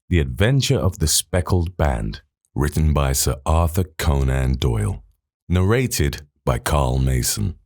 The Adventure of the Speckled Band, written by Sir Arthur Conan Doyle. Narrated by Carl Mason.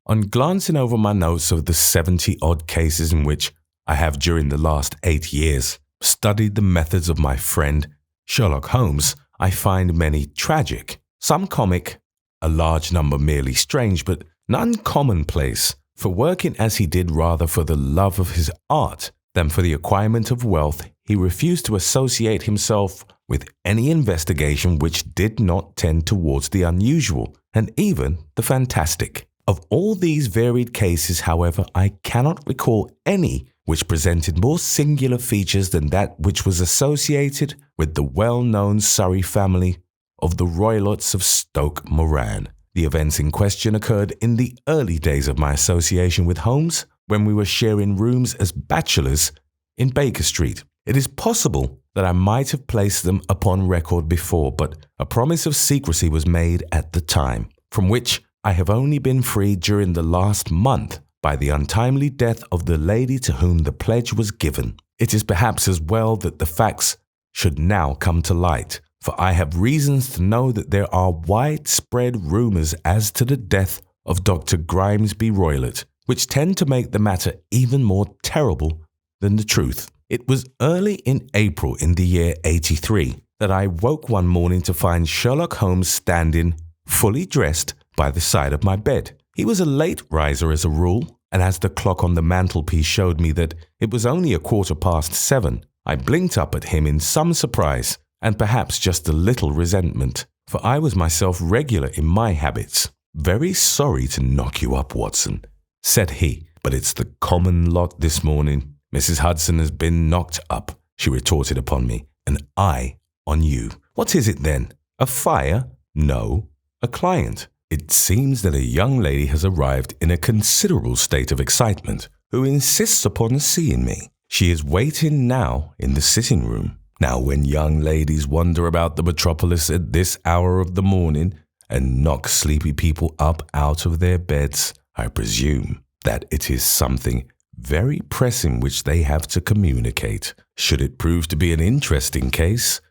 On glancing over my notes of the 70-odd cases in which I have during the last 8 years studied the methods of my friend Sherlock Holmes, I find many tragic, some comic, a large number merely strange, but none commonplace, for working as he did rather for the love of his art than for the acquirement of wealth. He refused to associate himself with any investigation which did not tend towards the unusual and even the fantastic. Of all these varied cases, however, I cannot recall any which presented more singular features than that which was associated with the well-known Surrey family of the Roylotts of Stoke Moran. The events in question occurred in the early days of my association with Holmes, when we were sharing rooms as bachelors in Baker Street. It is possible that I might have placed them upon record before, but a promise of secrecy was made at the time, from which I have only been freed during the last month by the untimely death of the lady to whom the pledge was given. It is perhaps as well that the facts should now come to light, for I have reasons to know that there are widespread rumors as to the death of Dr. Grimesby Roylott, which tend to make the matter even more terrible than the truth. It was early in April in the year 83 that I woke one morning to find Sherlock Holmes standing, fully dressed, by the side of my bed. He was a late riser as a rule, and as the clock on the mantelpiece showed me that it was only 7:15, I blinked up at him in some surprise and perhaps just a little resentment, for I was myself regular in my habits. "Very sorry to knock you up, Watson," said he, "but it's the common lot this morning. Mrs. Hudson has been knocked up," she retorted upon me, "and I on you." "What is it then? A fire?" "No, a client. It seems that a young lady has arrived in a considerable state of excitement, who insists upon seeing me. She is waiting now in the sitting room. Now, when young ladies wander about the metropolis at this hour of the morning and knock sleepy people up out of their beds, I presume that it is something very pressing which they have to communicate. Should it prove to be an interesting case,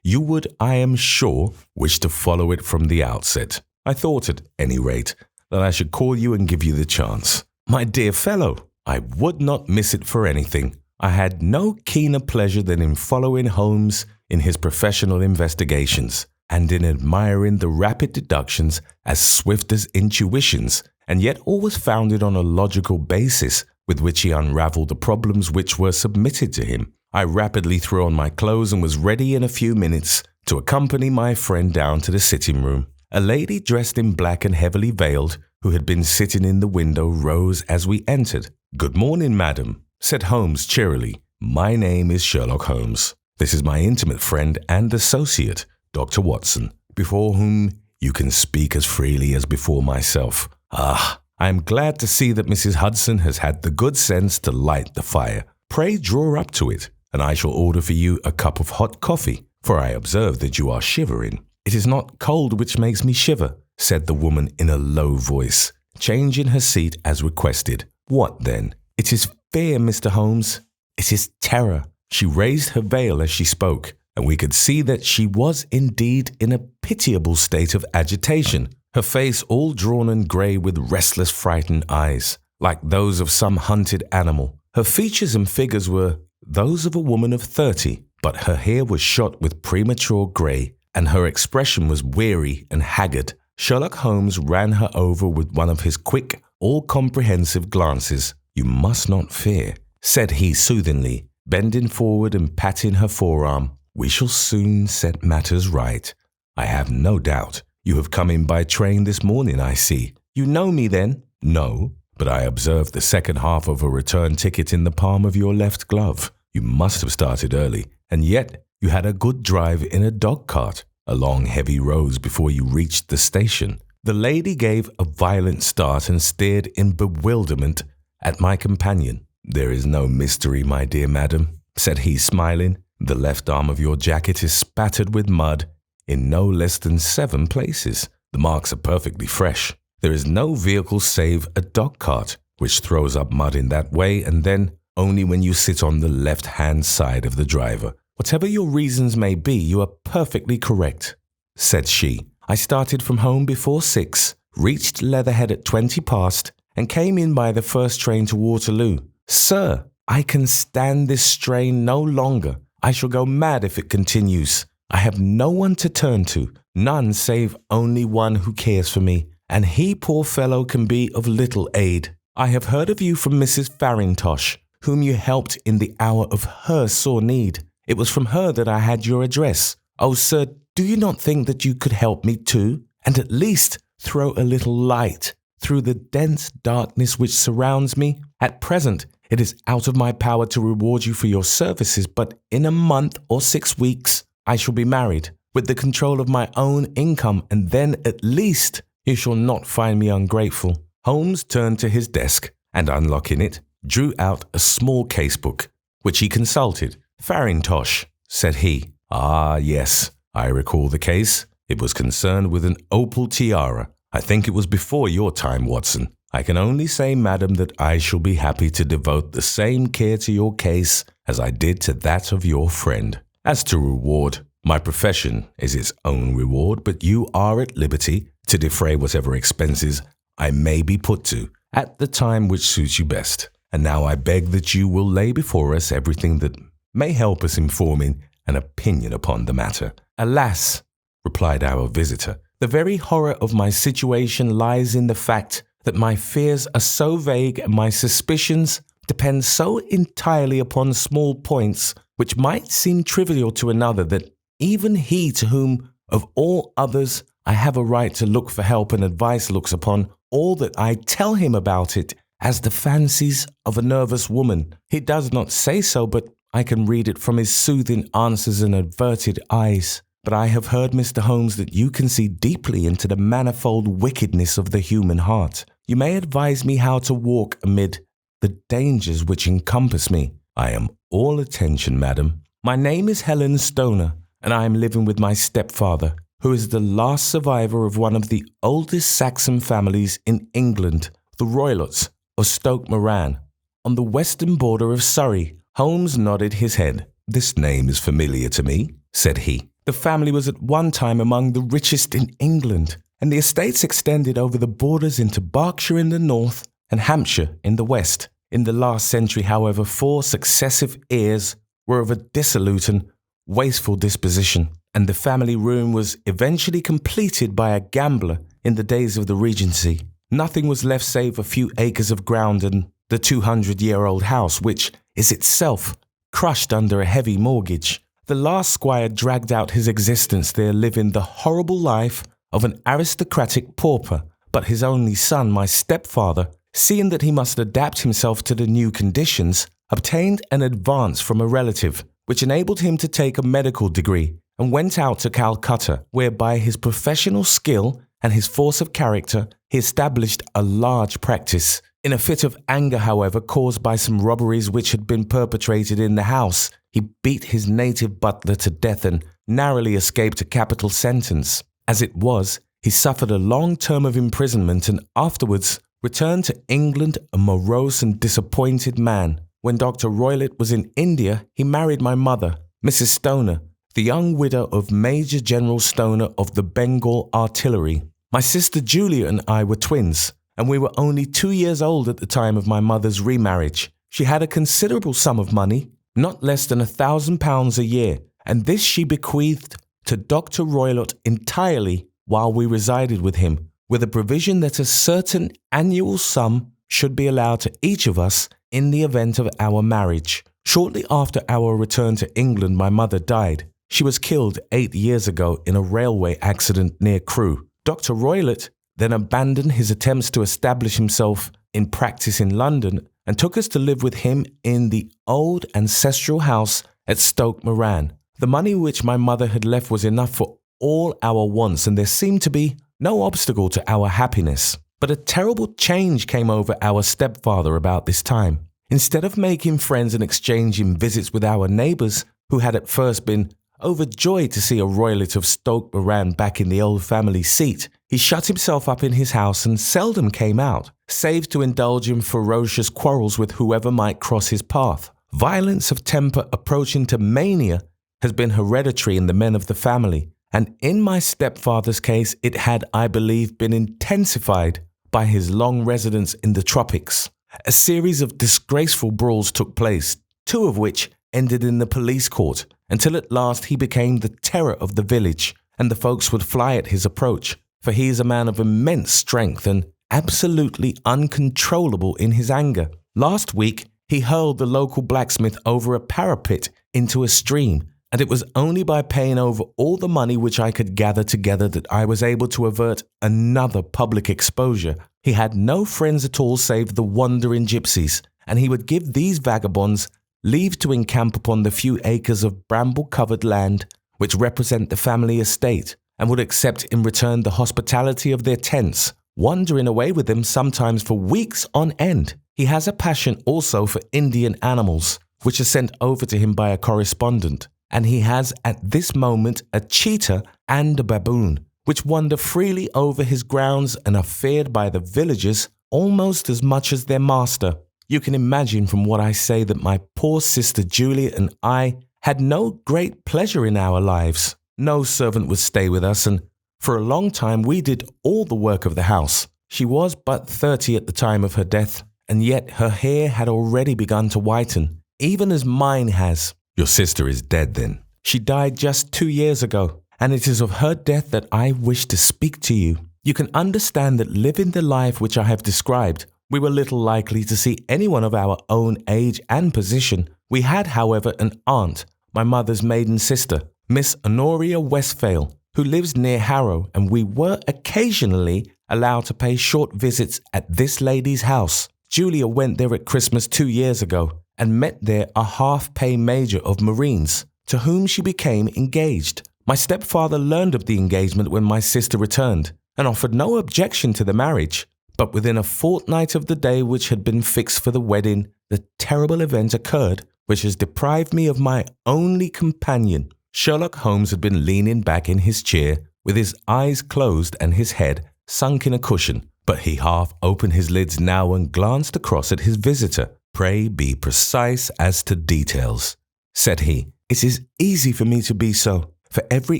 you would, I am sure, wish to follow it from the outset. I thought, at any rate, that I should call you and give you the chance." "My dear fellow, I would not miss it for anything. I had no keener pleasure than in following Holmes in his professional investigations, and in admiring the rapid deductions as swift as intuitions, and yet always founded on a logical basis with which he unraveled the problems which were submitted to him. I rapidly threw on my clothes and was ready in a few minutes to accompany my friend down to the sitting room. A lady dressed in black and heavily veiled, who had been sitting in the window, rose as we entered. "Good morning, madam," said Holmes cheerily. "My name is Sherlock Holmes. This is my intimate friend and associate, Dr. Watson, before whom you can speak as freely as before myself. Ah, I am glad to see that Mrs. Hudson has had the good sense to light the fire. Pray draw up to it, and I shall order for you a cup of hot coffee, for I observe that you are shivering." "It is not cold which makes me shiver," said the woman in a low voice, changing her seat as requested. "What then?" "It is fear, Mr. Holmes. It is terror." She raised her veil as she spoke, and we could see that she was indeed in a pitiable state of agitation, her face all drawn and grey with restless, frightened eyes, like those of some hunted animal. Her features and figures were those of a woman of 30, but her hair was shot with premature grey, and her expression was weary and haggard. Sherlock Holmes ran her over with one of his quick, all-comprehensive glances. "You must not fear," said he soothingly, bending forward and patting her forearm. "We shall soon set matters right. I have no doubt. You have come in by train this morning, I see." "You know me, then?" "No, but I observed the second half of a return ticket in the palm of your left glove. You must have started early, and yet you had a good drive in a dog-cart, along heavy roads before you reached the station." The lady gave a violent start and stared in bewilderment at my companion. "There is no mystery, my dear madam," said he, smiling. "The left arm of your jacket is spattered with mud in no less than 7 places. The marks are perfectly fresh. There is no vehicle save a dog-cart which throws up mud in that way, and then only when you sit on the left-hand side of the driver. Whatever your reasons may be, you are perfectly correct," said she. "I started from home before 6, reached Leatherhead at 20 past, and came in by the first train to Waterloo. Sir, I can stand this strain no longer. I shall go mad if it continues. I have no one to turn to, none save only one who cares for me, and he, poor fellow, can be of little aid. I have heard of you from Mrs. Farintosh, whom you helped in the hour of her sore need. It was from her that I had your address. Oh, sir, do you not think that you could help me too, and at least throw a little light through the dense darkness which surrounds me? At present, it is out of my power to reward you for your services, but in a month or 6 weeks, I shall be married, with the control of my own income, and then at least you shall not find me ungrateful." Holmes turned to his desk and, unlocking it, drew out a small casebook, which he consulted. "Farintosh," said he. "Ah, yes, I recall the case. It was concerned with an opal tiara. I think it was before your time, Watson. I can only say, madam, that I shall be happy to devote the same care to your case as I did to that of your friend. As to reward, my profession is its own reward, but you are at liberty to defray whatever expenses I may be put to at the time which suits you best. And now I beg that you will lay before us everything that may help us in forming an opinion upon the matter." "Alas," replied our visitor, "the very horror of my situation lies in the fact that my fears are so vague and my suspicions depend so entirely upon small points which might seem trivial to another that even he to whom of all others I have a right to look for help and advice looks upon all that I tell him about it as the fancies of a nervous woman. He does not say so, but I can read it from his soothing answers and averted eyes. But I have heard, Mr. Holmes, that you can see deeply into the manifold wickedness of the human heart. You may advise me how to walk amid the dangers which encompass me." "I am all attention, madam." "My name is Helen Stoner, and I am living with my stepfather, who is the last survivor of one of the oldest Saxon families in England, the Roylotts of Stoke Moran, on the western border of Surrey." Holmes nodded his head. "This name is familiar to me," said he. "The family was at one time among the richest in England, and the estates extended over the borders into Berkshire in the north and Hampshire in the west. In the last century, however, 4 successive heirs were of a dissolute and wasteful disposition, and the family ruin was eventually completed by a gambler in the days of the Regency. Nothing was left save a few acres of ground and the 200-year-old house, which is itself crushed under a heavy mortgage. The last squire dragged out his existence there, living the horrible life of an aristocratic pauper, but his only son, my stepfather, seeing that he must adapt himself to the new conditions, obtained an advance from a relative, which enabled him to take a medical degree, and went out to Calcutta, where by his professional skill and his force of character, he established a large practice. In a fit of anger, however, caused by some robberies which had been perpetrated in the house, he beat his native butler to death and narrowly escaped a capital sentence. As it was, he suffered a long term of imprisonment and afterwards returned to England a morose and disappointed man. When Dr. Roylott was in India, he married my mother, Mrs. Stoner, the young widow of Major General Stoner of the Bengal Artillery. My sister Julia and I were twins, and we were only 2 years old at the time of my mother's remarriage. She had a considerable sum of money, not less than £1,000 a year, and this she bequeathed to Dr. Roylott entirely while we resided with him, with a provision that a certain annual sum should be allowed to each of us in the event of our marriage. Shortly after our return to England, my mother died. She was killed 8 years ago in a railway accident near Crewe. Dr. Roylott then abandoned his attempts to establish himself in practice in London and took us to live with him in the old ancestral house at Stoke Moran. The money which my mother had left was enough for all our wants, and there seemed to be no obstacle to our happiness. But a terrible change came over our stepfather about this time. Instead of making friends and exchanging visits with our neighbours, who had at first been overjoyed to see a Roylott of Stoke Moran back in the old family seat, he shut himself up in his house and seldom came out, save to indulge in ferocious quarrels with whoever might cross his path. Violence of temper approaching to mania has been hereditary in the men of the family, and in my stepfather's case it had, I believe, been intensified by his long residence in the tropics. A series of disgraceful brawls took place, 2 of which ended in the police court, until at last he became the terror of the village, and the folks would fly at his approach, for he is a man of immense strength and absolutely uncontrollable in his anger. Last week, he hurled the local blacksmith over a parapet into a stream, and it was only by paying over all the money which I could gather together that I was able to avert another public exposure. He had no friends at all save the wandering gypsies, and he would give these vagabonds leave to encamp upon the few acres of bramble-covered land which represent the family estate, and would accept in return the hospitality of their tents, wandering away with them sometimes for weeks on end. He has a passion also for Indian animals, which are sent over to him by a correspondent, and he has at this moment a cheetah and a baboon, which wander freely over his grounds and are feared by the villagers almost as much as their master. You can imagine from what I say that my poor sister Julia and I had no great pleasure in our lives. No servant would stay with us, and for a long time we did all the work of the house. She was but 30 at the time of her death, and yet her hair had already begun to whiten, even as mine has. Your sister is dead then? She died just 2 years ago, and it is of her death that I wish to speak to you. You can understand that living the life which I have described, we were little likely to see anyone of our own age and position. We had, however, an aunt, my mother's maiden sister, Miss Honoria Westphale, who lives near Harrow, and we were occasionally allowed to pay short visits at this lady's house. Julia went there at Christmas 2 years ago, and met there a half-pay major of Marines, to whom she became engaged. My stepfather learned of the engagement when my sister returned, and offered no objection to the marriage. But within a fortnight of the day which had been fixed for the wedding, the terrible event occurred which has deprived me of my only companion. Sherlock Holmes had been leaning back in his chair, with his eyes closed and his head sunk in a cushion, but he half opened his lids now and glanced across at his visitor. "Pray be precise as to details," said he. "It is easy for me to be so, for every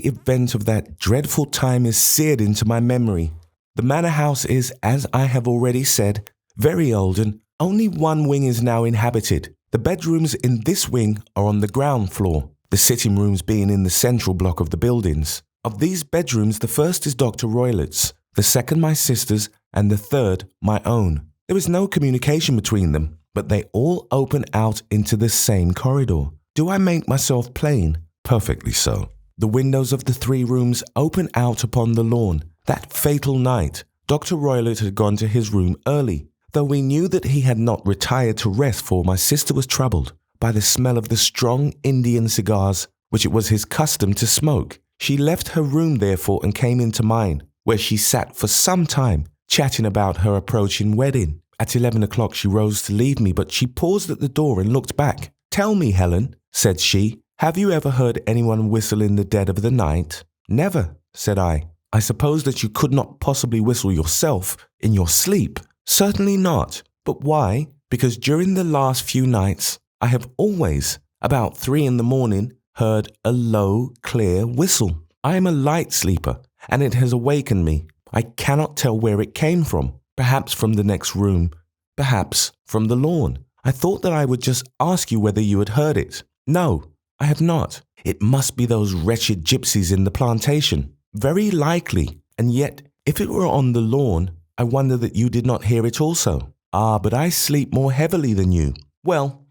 event of that dreadful time is seared into my memory. The manor house is, as I have already said, very old, and only one wing is now inhabited. The bedrooms in this wing are on the ground floor, the sitting rooms being in the central block of the buildings. Of these bedrooms, the first is Dr. Roylett's, the second my sister's, and the third my own. There is no communication between them, but they all open out into the same corridor. Do I make myself plain?" "Perfectly so." "The windows of the 3 rooms open out upon the lawn. That fatal night, Dr. Roylett had gone to his room early, though we knew that he had not retired to rest, for my sister was troubled by the smell of the strong Indian cigars which it was his custom to smoke. She left her room therefore and came into mine, where she sat for some time, chatting about her approaching wedding. At 11 o'clock she rose to leave me, but she paused at the door and looked back. "Tell me, Helen," said she, "have you ever heard anyone whistle in the dead of the night?" "Never," said I. "I suppose that you could not possibly whistle yourself in your sleep?" "Certainly not." "But why?" "Because during the last few nights I have always, about 3 in the morning, heard a low, clear whistle. I am a light sleeper, and it has awakened me. I cannot tell where it came from. Perhaps from the next room, perhaps from the lawn. I thought that I would just ask you whether you had heard it." "No, I have not." "It must be those wretched gypsies in the plantation." "Very likely, and yet, if it were on the lawn, I wonder that you did not hear it also." "Ah, but I sleep more heavily than you." "Well,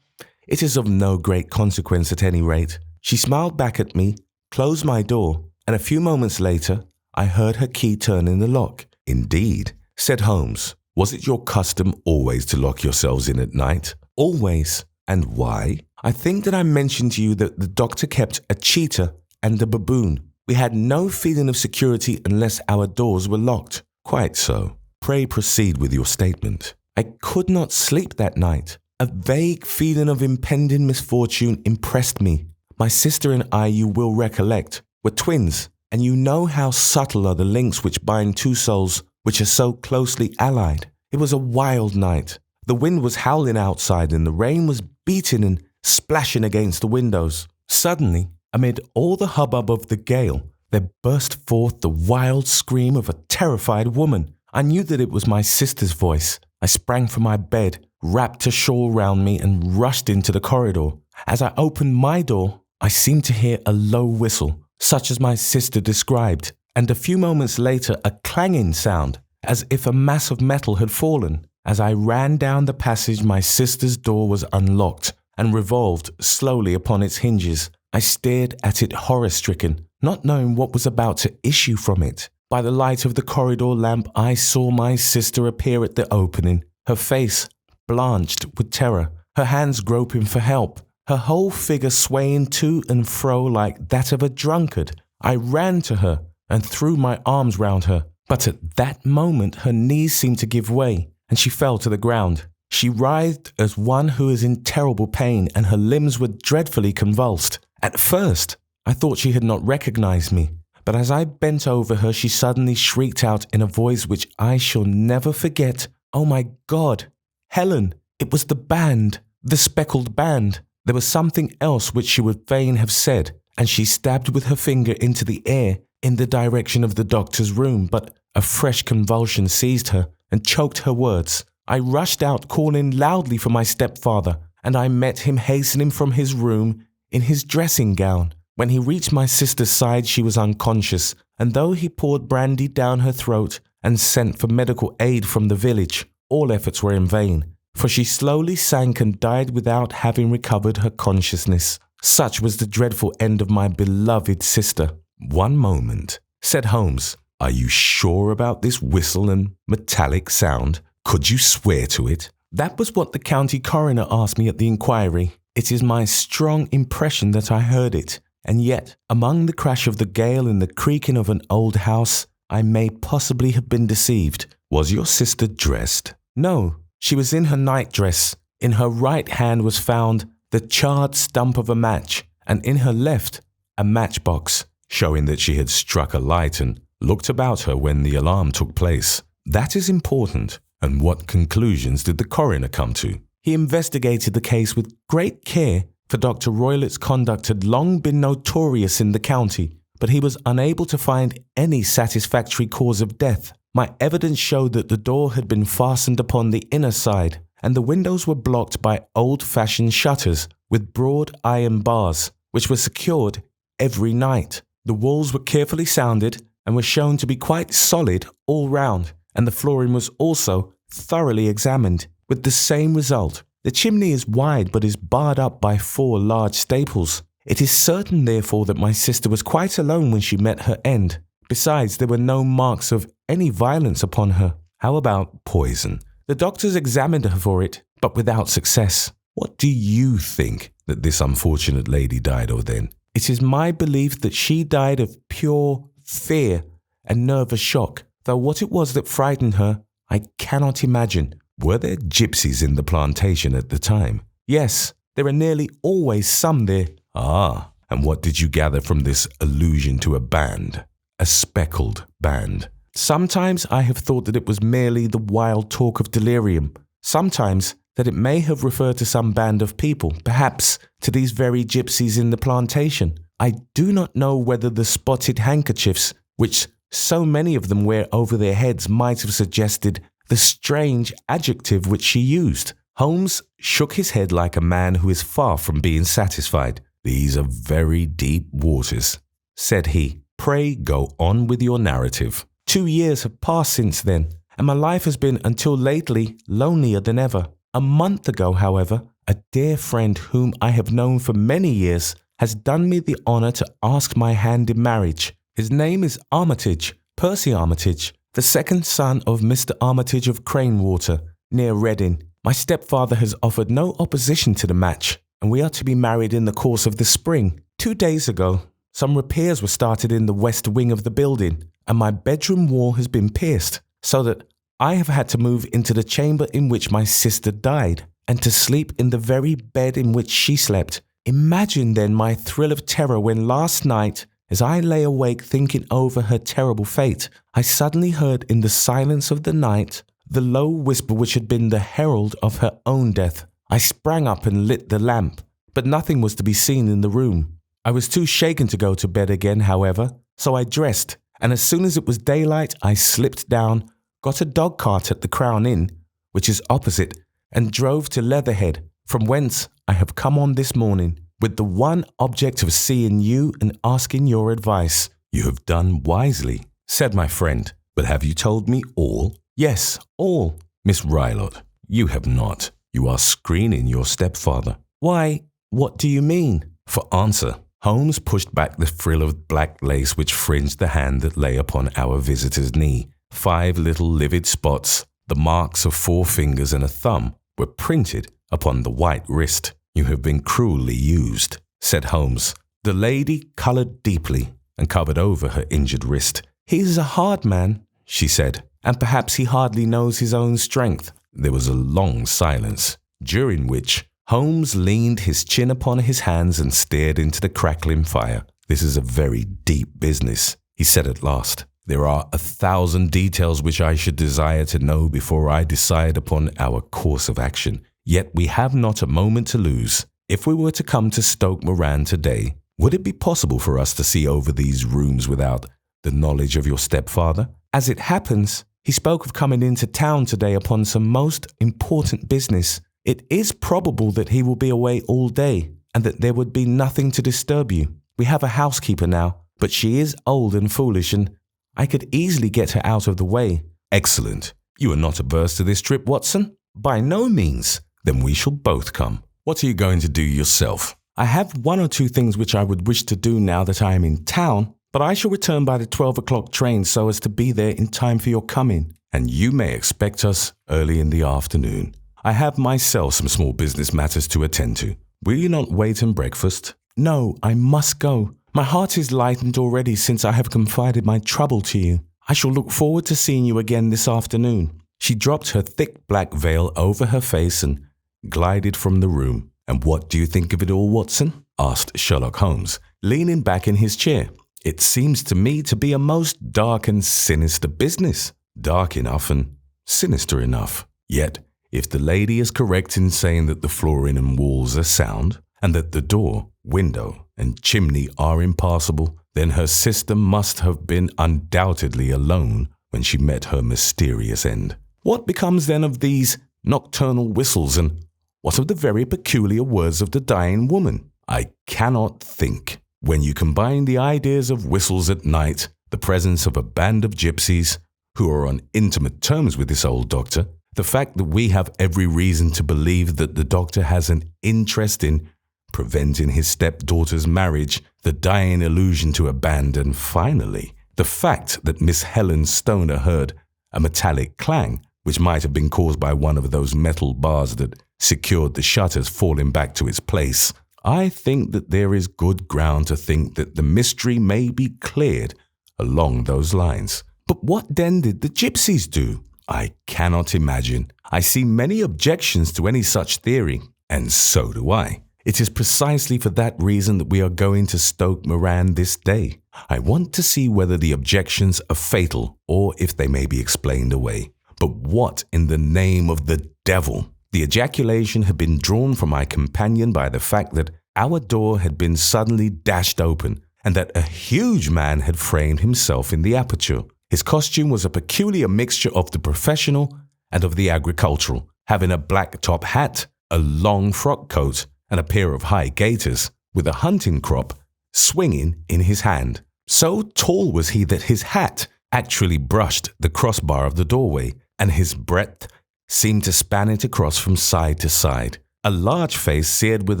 it is of no great consequence at any rate." She smiled back at me, closed my door, and a few moments later, I heard her key turn in the lock. "Indeed," said Holmes. "Was it your custom always to lock yourselves in at night?" "Always." "And why?" "I think that I mentioned to you that the doctor kept a cheetah and a baboon. We had no feeling of security unless our doors were locked." "Quite so. Pray proceed with your statement." "I could not sleep that night. A vague feeling of impending misfortune impressed me. My sister and I, you will recollect, were twins, and you know how subtle are the links which bind 2 souls which are so closely allied. It was a wild night. The wind was howling outside and the rain was beating and splashing against the windows. Suddenly, amid all the hubbub of the gale, there burst forth the wild scream of a terrified woman. I knew that it was my sister's voice. I sprang from my bed, wrapped a shawl round me and rushed into the corridor. As I opened my door, I seemed to hear a low whistle, such as my sister described, and a few moments later a clanging sound, as if a mass of metal had fallen. As I ran down the passage, my sister's door was unlocked and revolved slowly upon its hinges. I stared at it horror-stricken, not knowing what was about to issue from it. By the light of the corridor lamp, I saw my sister appear at the opening, her face blanched with terror, her hands groping for help, her whole figure swaying to and fro like that of a drunkard. I ran to her and threw my arms round her, but at that moment her knees seemed to give way, and she fell to the ground. She writhed as one who is in terrible pain, and her limbs were dreadfully convulsed. At first, I thought she had not recognized me, but as I bent over her, she suddenly shrieked out in a voice which I shall never forget, "Oh my God, Helen!" It was the band, the speckled band. There was something else which she would fain have said, and she stabbed with her finger into the air in the direction of the doctor's room, but a fresh convulsion seized her and choked her words. I rushed out, calling loudly for my stepfather, and I met him hastening from his room in his dressing gown. When he reached my sister's side, she was unconscious, and though he poured brandy down her throat and sent for medical aid from the village, all efforts were in vain, for she slowly sank and died without having recovered her consciousness. Such was the dreadful end of my beloved sister. "One moment," said Holmes. "Are you sure about this whistle and metallic sound? Could you swear to it?" That was what the county coroner asked me at the inquiry. It is my strong impression that I heard it, and yet, among the crash of the gale and the creaking of an old house, I may possibly have been deceived. "Was your sister dressed?" "No, she was in her nightdress. In her right hand was found the charred stump of a match, and in her left, a matchbox, showing that she had struck a light and looked about her when the alarm took place. That is important. And what conclusions did the coroner come to?" "He investigated the case with great care, for Dr. Roylett's conduct had long been notorious in the county, but he was unable to find any satisfactory cause of death. My evidence showed that the door had been fastened upon the inner side, and the windows were blocked by old-fashioned shutters with broad iron bars, which were secured every night. The walls were carefully sounded and were shown to be quite solid all round, and the flooring was also thoroughly examined, with the same result. The chimney is wide but is barred up by 4 large staples. It is certain, therefore, that my sister was quite alone when she met her end. Besides, there were no marks of any violence upon her." "How about poison?" "The doctors examined her for it, but without success." "What do you think that this unfortunate lady died of then?" "It is my belief that she died of pure fear and nervous shock, though what it was that frightened her, I cannot imagine." "Were there gypsies in the plantation at the time?" "Yes, there are nearly always some there." "Ah, and what did you gather from this allusion to a band, a speckled band?" "Sometimes I have thought that it was merely the wild talk of delirium. Sometimes that it may have referred to some band of people, perhaps to these very gypsies in the plantation. I do not know whether the spotted handkerchiefs, which so many of them wear over their heads, might have suggested the strange adjective which she used." Holmes shook his head like a man who is far from being satisfied. "These are very deep waters," said he. "Pray go on with your narrative." 2 years have passed since then, and my life has been, until lately, lonelier than ever. A month ago, however, a dear friend whom I have known for many years has done me the honour to ask my hand in marriage. His name is Armitage, Percy Armitage, the second son of Mr. Armitage of Cranewater, near Reading. My stepfather has offered no opposition to the match, and we are to be married in the course of the spring. 2 days ago, some repairs were started in the west wing of the building, and my bedroom wall has been pierced, so that I have had to move into the chamber in which my sister died, and to sleep in the very bed in which she slept. Imagine then my thrill of terror when last night, as I lay awake thinking over her terrible fate, I suddenly heard in the silence of the night the low whisper which had been the herald of her own death. I sprang up and lit the lamp, but nothing was to be seen in the room. I was too shaken to go to bed again, however, so I dressed, and as soon as it was daylight, I slipped down, got a dog cart at the Crown Inn, which is opposite, and drove to Leatherhead, from whence I have come on this morning, with the one object of seeing you and asking your advice. You have done wisely, said my friend. But have you told me all? Yes, all. Miss Rylott, you have not. You are screening your stepfather. Why, what do you mean? For answer, Holmes pushed back the frill of black lace which fringed the hand that lay upon our visitor's knee. 5 little livid spots, the marks of 4 fingers and a thumb, were printed upon the white wrist. You have been cruelly used, said Holmes. The lady coloured deeply and covered over her injured wrist. He is a hard man, she said, and perhaps he hardly knows his own strength. There was a long silence, during which Holmes leaned his chin upon his hands and stared into the crackling fire. This is a very deep business, he said at last. There are 1,000 details which I should desire to know before I decide upon our course of action. Yet we have not a moment to lose. If we were to come to Stoke Moran today, would it be possible for us to see over these rooms without the knowledge of your stepfather? As it happens, he spoke of coming into town today upon some most important business. It is probable that he will be away all day, and that there would be nothing to disturb you. We have a housekeeper now, but she is old and foolish, and I could easily get her out of the way. Excellent. You are not averse to this trip, Watson? By no means. Then we shall both come. What are you going to do yourself? I have 1 or 2 things which I would wish to do now that I am in town, but I shall return by the 12 o'clock train so as to be there in time for your coming. And you may expect us early in the afternoon. I have myself some small business matters to attend to. Will you not wait and breakfast? No, I must go. My heart is lightened already since I have confided my trouble to you. I shall look forward to seeing you again this afternoon. She dropped her thick black veil over her face and glided from the room. And what do you think of it all, Watson? Asked Sherlock Holmes, leaning back in his chair. It seems to me to be a most dark and sinister business. Dark enough and sinister enough. Yet, if the lady is correct in saying that the flooring and walls are sound, and that the door, window, and chimney are impassable, then her sister must have been undoubtedly alone when she met her mysterious end. What becomes then of these nocturnal whistles, and what of the very peculiar words of the dying woman? I cannot think. When you combine the ideas of whistles at night, the presence of a band of gypsies, who are on intimate terms with this old doctor, the fact that we have every reason to believe that the doctor has an interest in preventing his stepdaughter's marriage, the dying allusion to a band, and finally, the fact that Miss Helen Stoner heard a metallic clang, which might have been caused by one of those metal bars that secured the shutters falling back to its place, I think that there is good ground to think that the mystery may be cleared along those lines. But what then did the gypsies do? I cannot imagine. I see many objections to any such theory, and so do I. It is precisely for that reason that we are going to Stoke Moran this day. I want to see whether the objections are fatal or if they may be explained away. But what in the name of the devil? The ejaculation had been drawn from my companion by the fact that our door had been suddenly dashed open and that a huge man had framed himself in the aperture. His costume was a peculiar mixture of the professional and of the agricultural, having a black top hat, a long frock coat, and a pair of high gaiters, with a hunting crop swinging in his hand. So tall was he that his hat actually brushed the crossbar of the doorway, and his breadth seemed to span it across from side to side. A large face seared with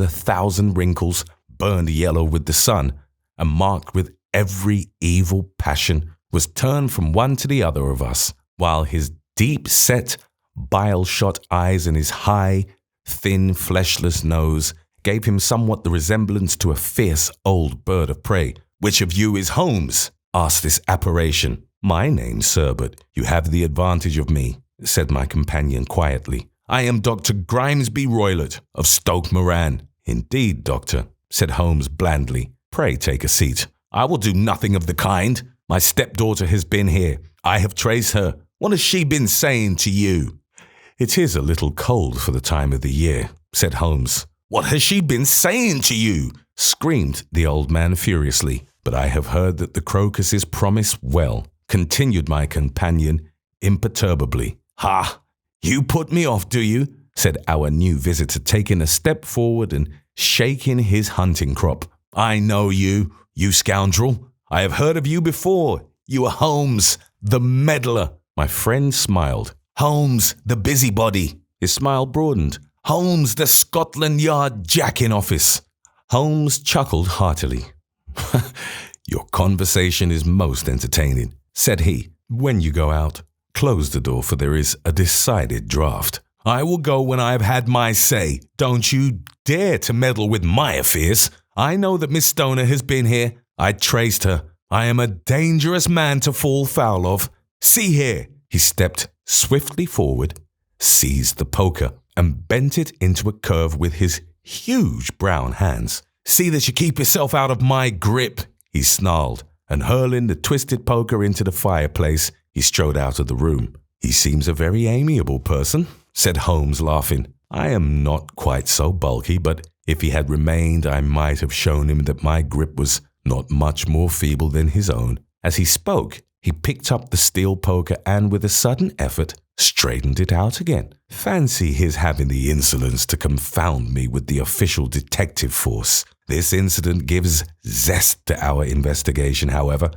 1,000 wrinkles, burned yellow with the sun, and marked with every evil passion, was turned from one to the other of us, while his deep-set, bile-shot eyes and his high, thin, fleshless nose gave him somewhat the resemblance to a fierce old bird of prey. "Which of you is Holmes?" asked this apparition. "My name, sir, but you have the advantage of me," said my companion quietly. "I am Dr. Grimesby Roylott of Stoke Moran." "Indeed, doctor," said Holmes blandly. "Pray take a seat." "I will do nothing of the kind. My stepdaughter has been here. I have traced her. What has she been saying to you?" "It is a little cold for the time of the year," said Holmes. "What has she been saying to you?" screamed the old man furiously. "But I have heard that the crocuses promise well," continued my companion imperturbably. "Ha! You put me off, do you?" said our new visitor, taking a step forward and shaking his hunting crop. "I know you, you scoundrel. I have heard of you before. You are Holmes, the meddler." My friend smiled. "Holmes, the busybody." His smile broadened. "Holmes, the Scotland Yard jack-in-office." Holmes chuckled heartily. "Your conversation is most entertaining," said he. "When you go out, close the door, for there is a decided draught." "I will go when I have had my say. Don't you dare to meddle with my affairs. I know that Miss Stoner has been here. I traced her. I am a dangerous man to fall foul of. See here." He stepped swiftly forward, seized the poker, and bent it into a curve with his huge brown hands. "See that you keep yourself out of my grip," he snarled, and hurling the twisted poker into the fireplace, he strode out of the room. "He seems a very amiable person," said Holmes, laughing. "I am not quite so bulky, but if he had remained, I might have shown him that my grip was not much more feeble than his own." As he spoke, he picked up the steel poker and, with a sudden effort, straightened it out again. Fancy his having the insolence to confound me with the official detective force. This incident gives zest to our investigation, however,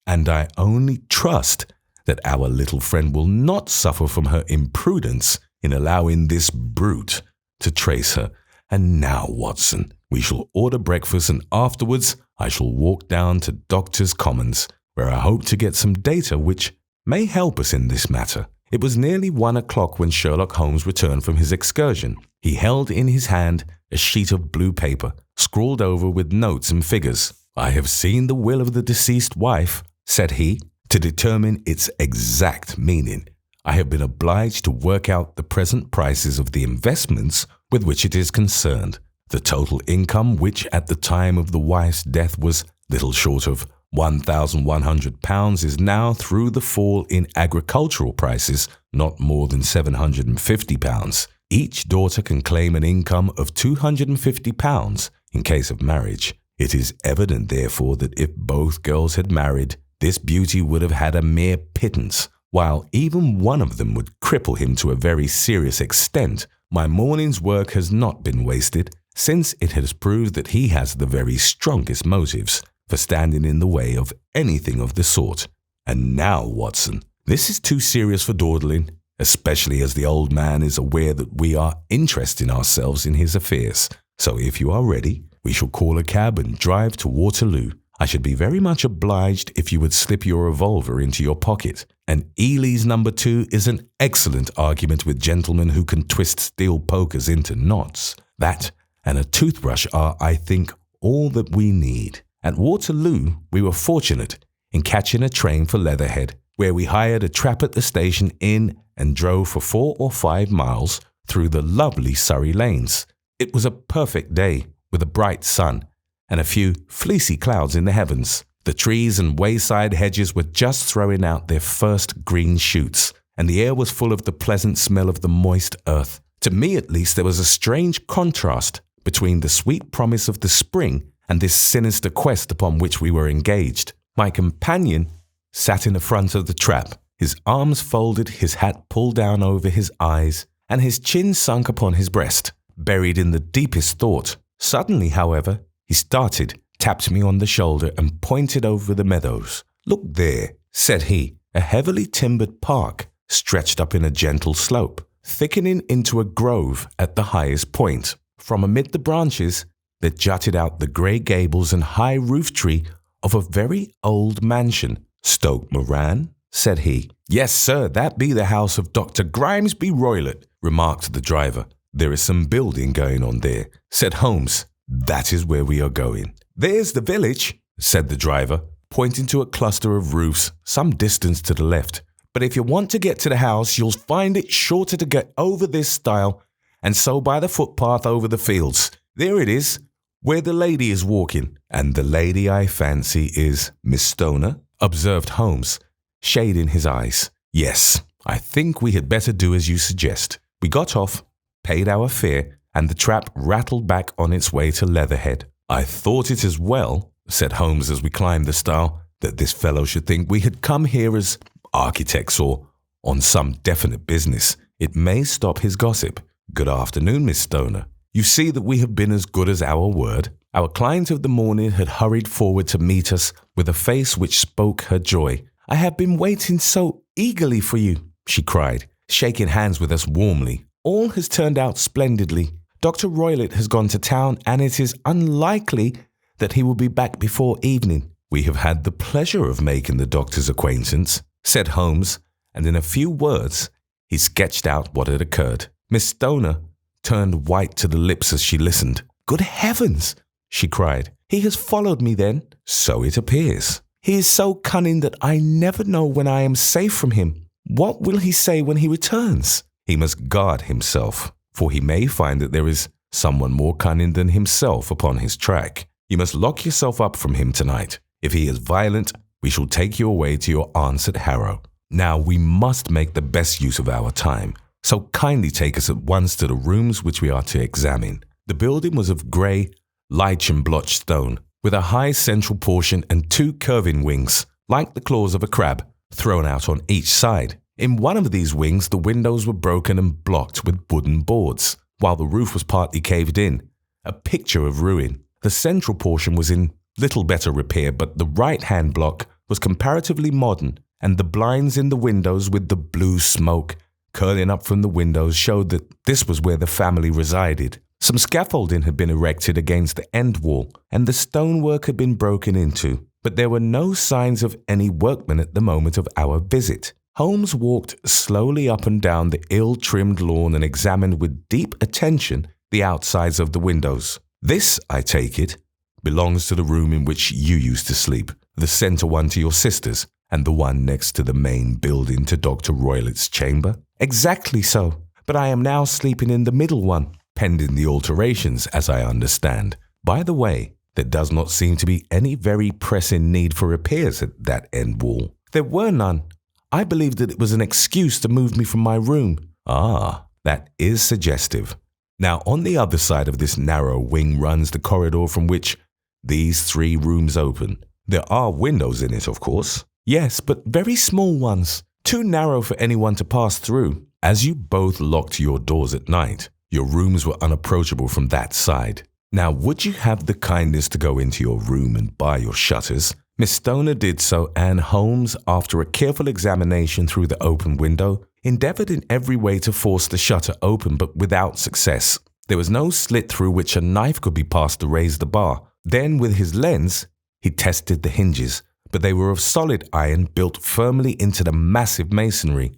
and I only trust that our little friend will not suffer from her imprudence in allowing this brute to trace her. And now, Watson, we shall order breakfast, and afterwards I shall walk down to Doctors' Commons, where I hope to get some data which may help us in this matter. It was nearly 1 o'clock when Sherlock Holmes returned from his excursion. He held in his hand a sheet of blue paper, scrawled over with notes and figures. "I have seen the will of the deceased wife," said he, "to determine its exact meaning. I have been obliged to work out the present prices of the investments with which it is concerned. The total income, which at the time of the wife's death was little short of £1,100, is now, through the fall in agricultural prices, not more than £750. Each daughter can claim an income of £250 in case of marriage. It is evident, therefore, that if both girls had married, this beauty would have had a mere pittance, while even one of them would cripple him to a very serious extent. My morning's work has not been wasted, since it has proved that he has the very strongest motives for standing in the way of anything of the sort. And now, Watson, this is too serious for dawdling, especially as the old man is aware that we are interesting ourselves in his affairs. So if you are ready, we shall call a cab and drive to Waterloo. I should be very much obliged if you would slip your revolver into your pocket. And Ely's No. 2 is an excellent argument with gentlemen who can twist steel pokers into knots. That and a toothbrush are, I think, all that we need. At Waterloo, we were fortunate in catching a train for Leatherhead, where we hired a trap at the station inn and drove for 4 or 5 miles through the lovely Surrey lanes. It was a perfect day, with a bright sun and a few fleecy clouds in the heavens. The trees and wayside hedges were just throwing out their first green shoots, and the air was full of the pleasant smell of the moist earth. To me, at least, there was a strange contrast between the sweet promise of the spring and this sinister quest upon which we were engaged. My companion sat in the front of the trap, his arms folded, his hat pulled down over his eyes, and his chin sunk upon his breast, buried in the deepest thought. Suddenly, however, he started, tapped me on the shoulder, and pointed over the meadows. "Look there," said he. A heavily timbered park stretched up in a gentle slope, thickening into a grove at the highest point. From amid the branches there jutted out the grey gables and high roof tree of a very old mansion. "Stoke Moran?" said he. "Yes, sir, that be the house of Dr. Grimesby Roylott," remarked the driver. "There is some building going on there," said Holmes. "That is where we are going." "There's the village," said the driver, pointing to a cluster of roofs some distance to the left. "But if you want to get to the house, you'll find it shorter to get over this stile, and so by the footpath over the fields. There it is, where the lady is walking." "And the lady, I fancy, is Miss Stoner?" observed Holmes, shading his eyes. "Yes, I think we had better do as you suggest. We got off, paid our fare, and the trap rattled back on its way to Leatherhead. I thought it as well, said Holmes as we climbed the stile, that this fellow should think we had come here as architects or on some definite business. It may stop his gossip. Good afternoon, Miss Stoner. You see that we have been as good as our word. Our client of the morning had hurried forward to meet us with a face which spoke her joy. I have been waiting so eagerly for you, she cried, shaking hands with us warmly. All has turned out splendidly. Dr. Roylott has gone to town, and it is unlikely that he will be back before evening. We have had the pleasure of making the doctor's acquaintance, said Holmes, and in a few words he sketched out what had occurred. Miss Stoner turned white to the lips as she listened. Good heavens, she cried. He has followed me then? So it appears. He is so cunning that I never know when I am safe from him. What will he say when he returns? He must guard himself, for he may find that there is someone more cunning than himself upon his track. You must lock yourself up from him tonight. If he is violent, we shall take you away to your aunt's at Harrow. Now we must make the best use of our time, so kindly take us at once to the rooms which we are to examine. The building was of grey, lichen-blotched stone, with a high central portion and two curving wings, like the claws of a crab, thrown out on each side. In one of these wings, the windows were broken and blocked with wooden boards, while the roof was partly caved in, a picture of ruin. The central portion was in little better repair, but the right-hand block was comparatively modern, and the blinds in the windows with the blue smoke curling up from the windows showed that this was where the family resided. Some scaffolding had been erected against the end wall, and the stonework had been broken into, but there were no signs of any workmen at the moment of our visit. Holmes walked slowly up and down the ill-trimmed lawn and examined with deep attention the outsides of the windows. This, I take it, belongs to the room in which you used to sleep, the centre one to your sister's, and the one next to the main building to Dr. Roylott's chamber? Exactly so, but I am now sleeping in the middle one, pending the alterations, as I understand. By the way, there does not seem to be any very pressing need for repairs at that end wall. There were none. I believe that it was an excuse to move me from my room. Ah, that is suggestive. Now, on the other side of this narrow wing runs the corridor from which these three rooms open. There are windows in it, of course. Yes, but very small ones, too narrow for anyone to pass through. As you both locked your doors at night, your rooms were unapproachable from that side. Now, would you have the kindness to go into your room and bar your shutters? Miss Stoner did so, and Holmes, after a careful examination through the open window, endeavoured in every way to force the shutter open, but without success. There was no slit through which a knife could be passed to raise the bar. Then, with his lens, he tested the hinges, but they were of solid iron built firmly into the massive masonry.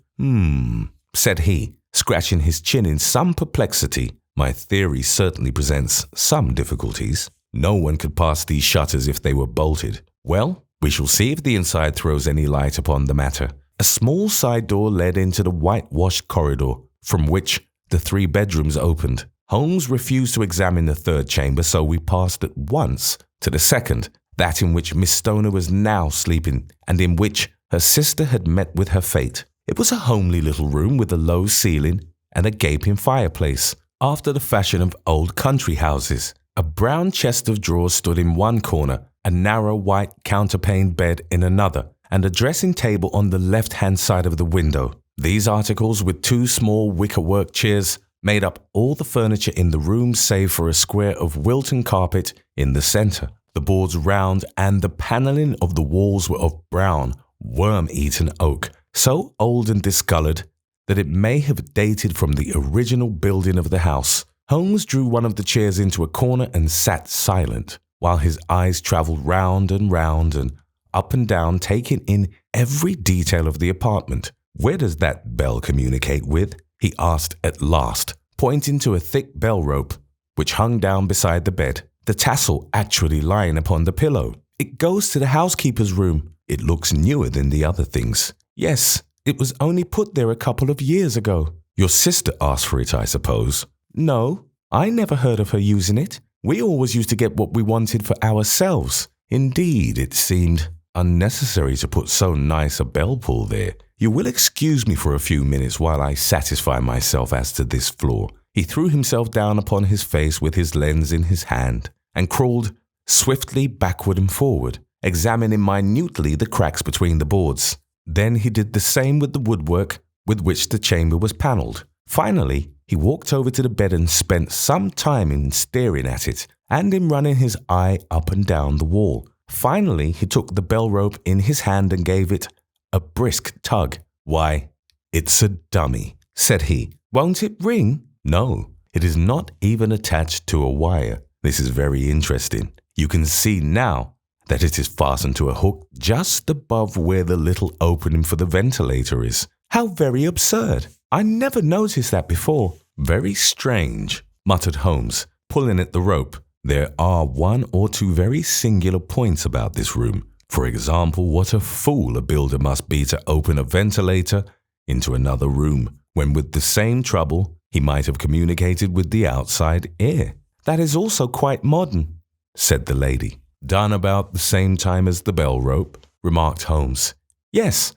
Said he, scratching his chin in some perplexity. My theory certainly presents some difficulties. No one could pass these shutters if they were bolted. Well, we shall see if the inside throws any light upon the matter. A small side door led into the whitewashed corridor, from which the three bedrooms opened. Holmes refused to examine the third chamber, so we passed at once to the second, that in which Miss Stoner was now sleeping, and in which her sister had met with her fate. It was a homely little room with a low ceiling and a gaping fireplace, after the fashion of old country houses. A brown chest of drawers stood in one corner, a narrow white counterpaned bed in another, and a dressing table on the left-hand side of the window. These articles, with two small wicker-work chairs, made up all the furniture in the room save for a square of Wilton carpet in the centre. The boards round and the panelling of the walls were of brown, worm-eaten oak, so old and discoloured that it may have dated from the original building of the house. Holmes drew one of the chairs into a corner and sat silent, while his eyes travelled round and up and down, taking in every detail of the apartment. "Where does that bell communicate with?" he asked at last, pointing to a thick bell rope which hung down beside the bed, the tassel actually lying upon the pillow. "It goes to the housekeeper's room. It looks newer than the other things." "Yes, it was only put there a couple of years ago." "Your sister asked for it, I suppose?" "No, I never heard of her using it. We always used to get what we wanted for ourselves." "Indeed, it seemed unnecessary to put so nice a bell pull there," You will excuse me for a few minutes while I satisfy myself as to this floor." He threw himself down upon his face with his lens in his hand and crawled swiftly backward and forward, examining minutely the cracks between the boards. Then he did the same with the woodwork with which the chamber was panelled. Finally, he walked over to the bed and spent some time in staring at it and in running his eye up and down the wall. Finally, he took the bell rope in his hand and gave it a brisk tug. "Why, it's a dummy," said he. "Won't it ring?" "No, it is not even attached to a wire. This is very interesting. You can see now that it is fastened to a hook just above where the little opening for the ventilator is. How very absurd! I never noticed that before." "Very strange," muttered Holmes, pulling at the rope. "There are one or two very singular points about this room. For example, what a fool a builder must be to open a ventilator into another room, when with the same trouble he might have communicated with the outside air." "That is also quite modern," said the lady. "Done about the same time as the bell rope," remarked Holmes. "Yes,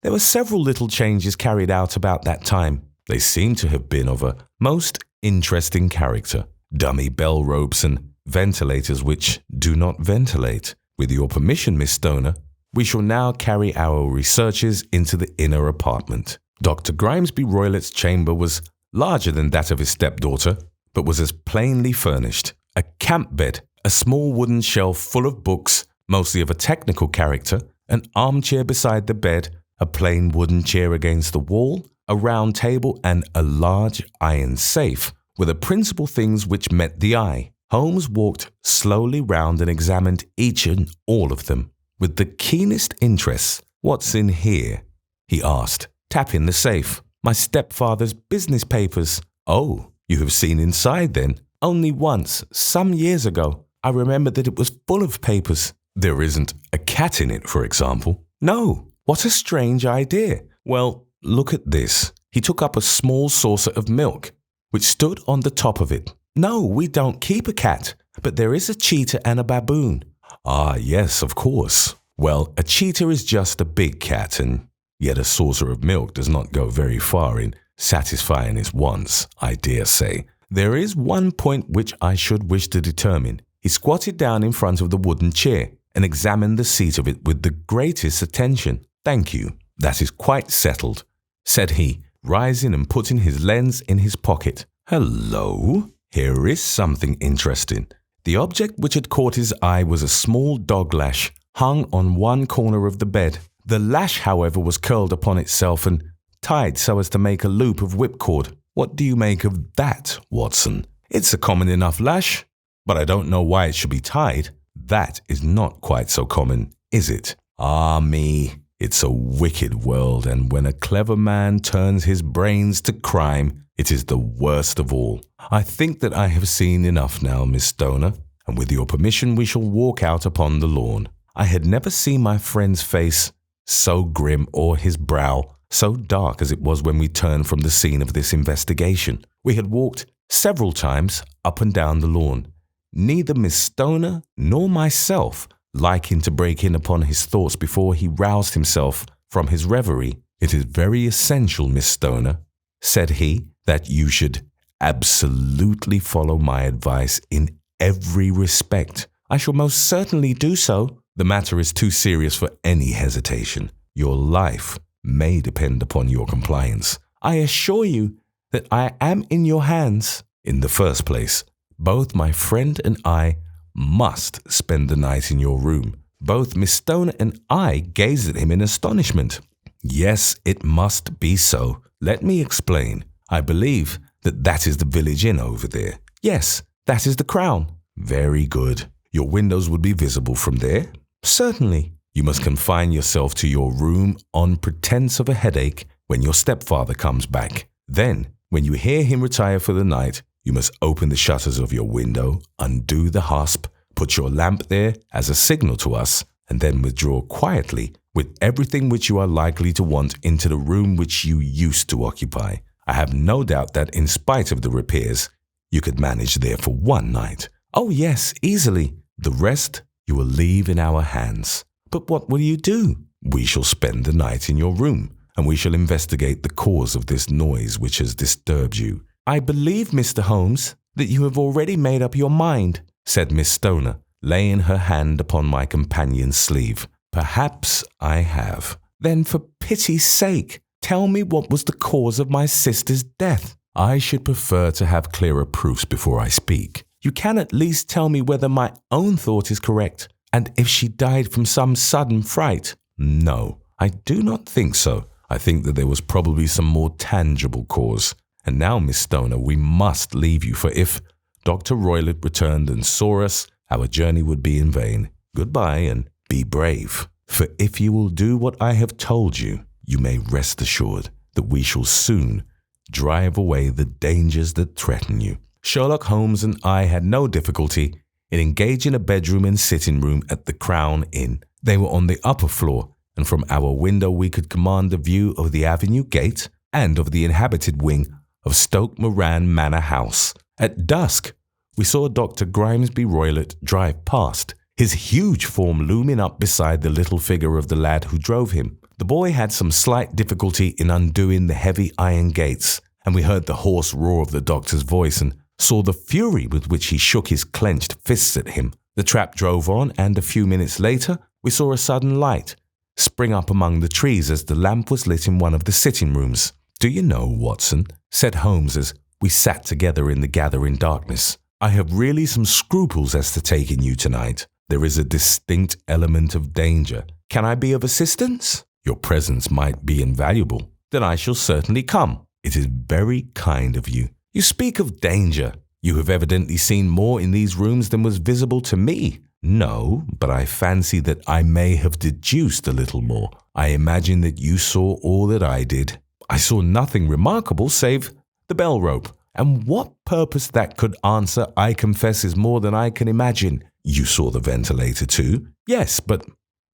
there were several little changes carried out about that time. They seem to have been of a most interesting character. Dummy bell ropes and ventilators which do not ventilate. With your permission, Miss Stoner, we shall now carry our researches into the inner apartment." Dr. Grimesby Roylett's chamber was larger than that of his stepdaughter, but was as plainly furnished. A camp bed, a small wooden shelf full of books, mostly of a technical character, an armchair beside the bed, a plain wooden chair against the wall, a round table, and a large iron safe were the principal things which met the eye. Holmes walked slowly round and examined each and all of them with the keenest interest. "What's in here?" he asked, tapping the safe. "My stepfather's business papers." "Oh, you have seen inside then?" "Only once, some years ago. I remember that it was full of papers." "There isn't a cat in it, for example?" "No." "What a strange idea." "Well, look at this." He took up a small saucer of milk, which stood on the top of it. "No, we don't keep a cat, but there is a cheetah and a baboon." "Ah, yes, of course. Well, a cheetah is just a big cat, and yet a saucer of milk does not go very far in satisfying its wants, I dare say. There is one point which I should wish to determine." He squatted down in front of the wooden chair and examined the seat of it with the greatest attention. "Thank you, that is quite settled," said he, rising and putting his lens in his pocket. "Hello, here is something interesting." The object which had caught his eye was a small dog lash hung on one corner of the bed. The lash, however, was curled upon itself and tied so as to make a loop of whipcord. "What do you make of that, Watson?" "It's a common enough lash, but I don't know why it should be tied." "That is not quite so common, is it?" "Ah me, it's a wicked world, and when a clever man turns his brains to crime, it is the worst of all. I think that I have seen enough now, Miss Stoner, and with your permission we shall walk out upon the lawn." I had never seen my friend's face so grim or his brow so dark as it was when we turned from the scene of this investigation. We had walked several times up and down the lawn, neither Miss Stoner nor myself liking to break in upon his thoughts before he roused himself from his reverie. "It is very essential, Miss Stoner," said he, "that you should absolutely follow my advice in every respect." "I shall most certainly do so." "The matter is too serious for any hesitation. Your life may depend upon your compliance." "I assure you that I am in your hands." "In the first place, both my friend and I must spend the night in your room." Both Miss Stoner and I gazed at him in astonishment. "Yes, it must be so. Let me explain. I believe that is the village inn over there." "Yes, that is the Crown." "Very good. Your windows would be visible from there?" "Certainly." "You must confine yourself to your room on pretense of a headache when your stepfather comes back. Then, when you hear him retire for the night, you must open the shutters of your window, undo the hasp, put your lamp there as a signal to us, and then withdraw quietly with everything which you are likely to want into the room which you used to occupy. I have no doubt that in spite of the repairs, you could manage there for one night." "Oh yes, easily." "The rest you will leave in our hands." "But what will you do?" "We shall spend the night in your room, and we shall investigate the cause of this noise which has disturbed you." "I believe, Mr. Holmes, that you have already made up your mind," said Miss Stoner, laying her hand upon my companion's sleeve. "Perhaps I have." "Then for pity's sake, tell me what was the cause of my sister's death." "I should prefer to have clearer proofs before I speak." "You can at least tell me whether my own thought is correct, and if she died from some sudden fright." "No, I do not think so. I think that there was probably some more tangible cause. And now, Miss Stoner, we must leave you, for if Dr. Roylott returned and saw us, our journey would be in vain. Goodbye, and be brave. For if you will do what I have told you, you may rest assured that we shall soon drive away the dangers that threaten you." Sherlock Holmes and I had no difficulty in engaging a bedroom and sitting room at the Crown Inn. They were on the upper floor, and from our window we could command a view of the avenue gate and of the inhabited wing of Stoke Moran Manor House. At dusk, we saw Dr. Grimesby Roylott drive past, his huge form looming up beside the little figure of the lad who drove him. The boy had some slight difficulty in undoing the heavy iron gates, and we heard the hoarse roar of the doctor's voice and saw the fury with which he shook his clenched fists at him. The trap drove on, and a few minutes later we saw a sudden light spring up among the trees as the lamp was lit in one of the sitting rooms. "Do you know, Watson," said Holmes as we sat together in the gathering darkness, "I have really some scruples as to taking you tonight. There is a distinct element of danger. Can I be of assistance?" "Your presence might be invaluable." "Then I shall certainly come." "It is very kind of you." "You speak of danger. You have evidently seen more in these rooms than was visible to me." "No, but I fancy that I may have deduced a little more. I imagine that you saw all that I did." "I saw nothing remarkable save the bell rope, and what purpose that could answer, I confess, is more than I can imagine." "You saw the ventilator too?" "Yes, but